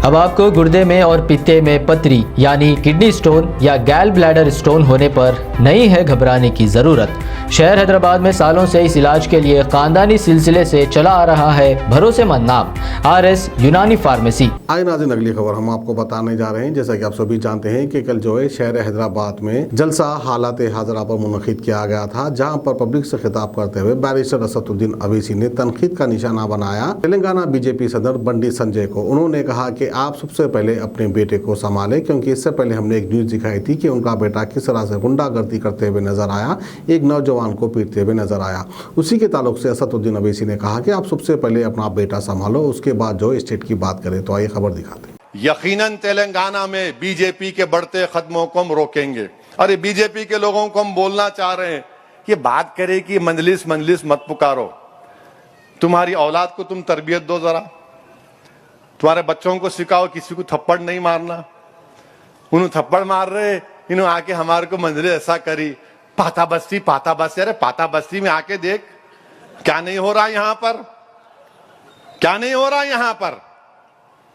अब आपको गुर्दे में और पित्ते में पथरी यानी किडनी स्टोन या गैल ब्लैडर स्टोन होने पर नहीं है घबराने की ज़रूरत। शहर हैदराबाद में सालों से इस इलाज के लिए खानदानी सिलसिले से चला आ रहा है भरोसेमंद नाम RS यूनानी फार्मेसी। आए नाज़रीन, अगली खबर हम आपको बताने जा रहे हैं। जैसा कि आप सभी जानते हैं कि कल जो है शहर हैदराबाद में जलसा हालात हाजरा पर मुनक़िद किया गया था, जहां पर पब्लिक से खिताब करते हुए बैरिस्टर असदुद्दीन अवैसी ने तनकीद का निशाना बनाया तेलंगाना बीजेपी सदर बंडी संजय को। उन्होंने कहा कि आप सबसे पहले अपने बेटे को संभालें, क्योंकि इससे पहले हमने एक न्यूज़ दिखाई थी कि उनका बेटा किस तरह से गुंडागर्दी करते हुए नजर आया, एक नौजवान को पीटते हुए नजर आया। उसी के ताल्लुक से असदुद्दीन अवैसी ने कहा कि आप सबसे पहले अपना बेटा संभालो, उसके बाद जो स्टेट की बात करें। तो आइए खबर दिखाते हैं। यकीनन तेलंगाना में बीजेपी के बढ़ते कदमों को हम रोकेंगे। और ये बीजेपी के लोगों को हम बोलना चाह रहे हैं कि बात करें कि मंजलिस मत पुकारो। तुम्हारी औलाद को तुम तरबियत दो, जरा तुम्हारे बच्चों को सिखाओ किसी को थप्पड़ नहीं मारना। उन्होंने थप्पड़ मार रहे, इन्होंने आके हमारे को मंजलिस ऐसा करी, पाता बस्ती। अरे पाता बस्ती में आके देख क्या नहीं हो रहा यहाँ पर, क्या नहीं हो रहा यहाँ पर।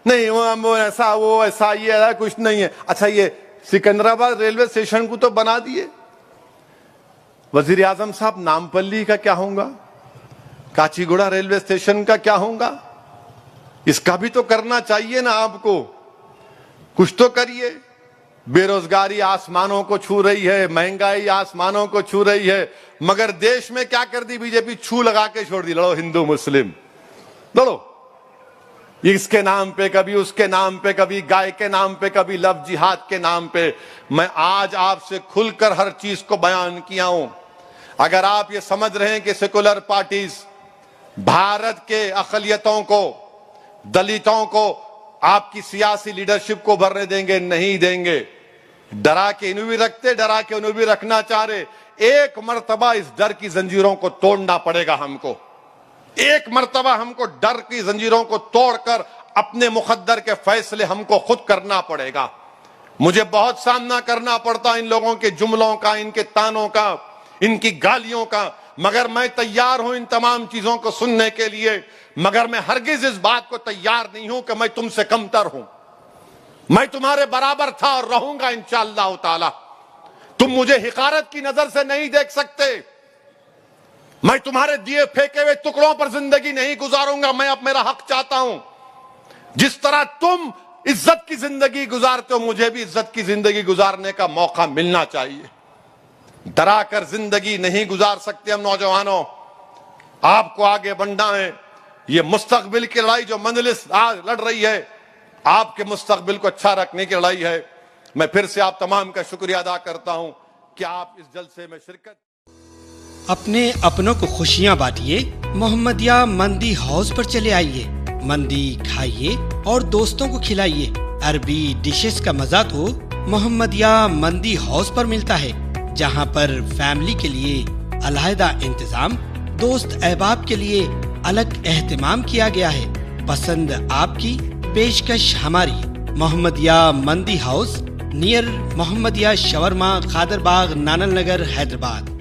नहीं वो ऐसा ये ऐसा कुछ नहीं है। अच्छा, ये सिकंदराबाद रेलवे स्टेशन को तो बना दिए। वजीर आजम साहब, नामपल्ली का क्या होगा, काचीगुड़ा रेलवे स्टेशन का क्या होगा? इसका भी तो करना चाहिए ना आपको, कुछ तो करिए। बेरोजगारी आसमानों को छू रही है, महंगाई आसमानों को छू रही है, मगर देश में क्या कर दी बीजेपी? छू लगा के छोड़ दी। लड़ो हिंदू मुस्लिम, लड़ो इसके नाम पे, कभी उसके नाम पे, कभी गाय के नाम पे, कभी लव जिहाद के नाम पे। मैं आज आपसे खुलकर हर चीज को बयान किया हूं। अगर आप ये समझ रहे हैं कि सेकुलर पार्टीज भारत के अक़लियतों को, दलितों को, आपकी सियासी लीडरशिप को भरने देंगे, नहीं देंगे। डरा के इन्हें भी रखते, डरा के उन्हें भी रखना चाह रहे। एक मर्तबा इस डर की जंजीरों को तोड़ना पड़ेगा हमको। एक मर्तबा हमको डर की जंजीरों को तोड़कर अपने मुकद्दर के फैसले हमको खुद करना पड़ेगा। मुझे बहुत सामना करना पड़ता इन लोगों के जुमलों का, इनके तानों का, इनकी गालियों का, मगर मैं तैयार हूं इन तमाम चीजों को सुनने के लिए। मगर मैं हरगिज इस बात को तैयार नहीं हूं कि मैं तुमसे कमतर हूं। मैं तुम्हारे बराबर था और रहूंगा इंशाअल्लाह ताला। तुम मुझे हिकारत की नजर से नहीं देख सकते। मैं तुम्हारे दिए फेंके हुए टुकड़ों पर जिंदगी नहीं गुजारूंगा। मैं अब मेरा हक चाहता हूं। जिस तरह तुम इज्जत की जिंदगी गुजारते हो, मुझे भी इज्जत की जिंदगी गुजारने का मौका मिलना चाहिए। डरा कर जिंदगी नहीं गुजार सकते हम नौजवानों। आपको आगे बढ़ना है। ये मुस्तकबिल की लड़ाई जो मंजलिस आज लड़ रही है, आपके मुस्तकबिल को अच्छा रखने की लड़ाई है। मैं फिर से आप तमाम का शुक्रिया अदा करता हूं कि आप इस जलसे में शिरकत। अपने अपनों को खुशियां बांटिए, मोहम्मदिया मंदी हाउस पर चले आइए। मंदी खाइए और दोस्तों को खिलाइए। अरबी डिशेस का मजा तो मोहम्मदिया मंदी हाउस पर मिलता है, जहां पर फैमिली के लिए अलहदा इंतजाम, दोस्त अहबाब के लिए अलग एहतमाम किया गया है। पसंद आपकी, पेशकश हमारी। मोहम्मदिया मंदी house, near Mohammadia shawarma, Khadarbagh, नानल नगर, हैदराबाद।